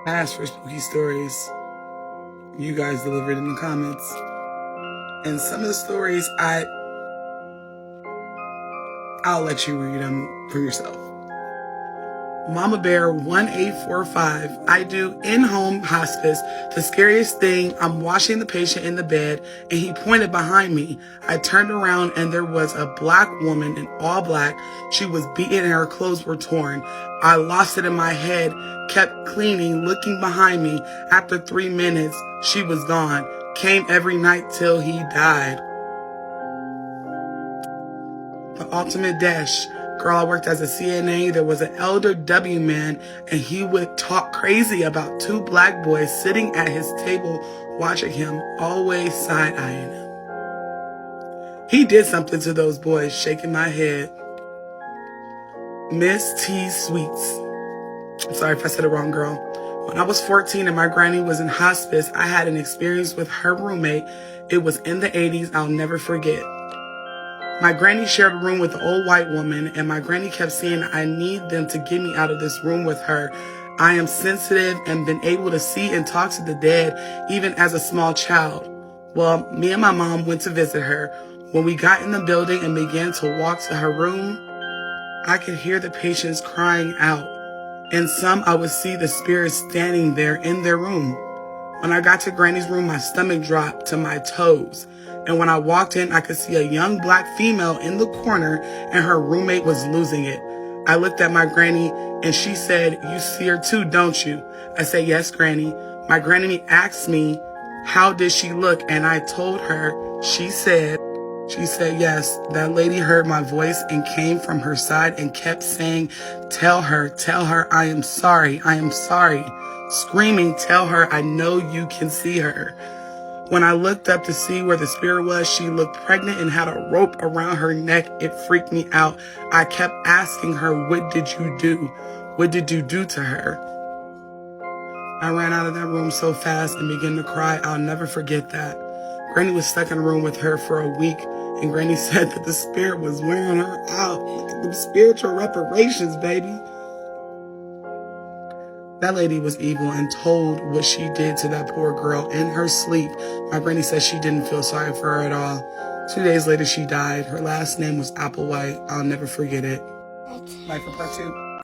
I asked for spooky stories. You guys delivered in the comments. And some of the stories, I'll let you read them for yourself. Mama Bear 1845. I do in-home hospice. The scariest thing, I'm washing the patient in the bed and he pointed behind me. I turned around and there was a black woman in all black. She was beaten and her clothes were torn. I lost it in my head, kept cleaning, looking behind me. After 3 minutes, she was gone. Came every night till he died. The ultimate dash. Girl, I worked as a CNA. There was an elder W man, and he would talk crazy about 2 black boys sitting at his table watching him, always side-eyeing him. He did something to those boys, shaking my head. Miss T. Sweets. I'm sorry if I said it wrong, girl. When I was 14 and my granny was in hospice, I had an experience with her roommate. It was in the 80s. I'll never forget. My granny shared a room with an old white woman, and my granny kept saying, I need them to get me out of this room with her. I am sensitive and been able to see and talk to the dead, even as a small child. Well, me and my mom went to visit her. When we got in the building and began to walk to her room, I could hear the patients crying out. And some I would see the spirits standing there in their room. When I got to Granny's room, my stomach dropped to my toes. And when I walked in, I could see a young black female in the corner and her roommate was losing it. I looked at my granny and she said, you see her too, don't you? I said, yes, Granny. My granny asked me, how did she look? And I told her, she said, yes. That lady heard my voice and came from her side and kept saying, tell her, I am sorry. Screaming, tell her, I know you can see her. When I looked up to see where the spirit was, she looked pregnant and had a rope around her neck. It freaked me out. I kept asking her, what did you do? What did you do to her? I ran out of that room so fast and began to cry. I'll never forget that. Granny was stuck in a room with her for a week, and Granny said that the spirit was wearing her out. Look at them spiritual reparations, baby. That lady was evil and told what she did to that poor girl in her sleep. My granny said she didn't feel sorry for her at all. 2 days later, she died. Her last name was Applewhite. I'll never forget it. Bye for part 2.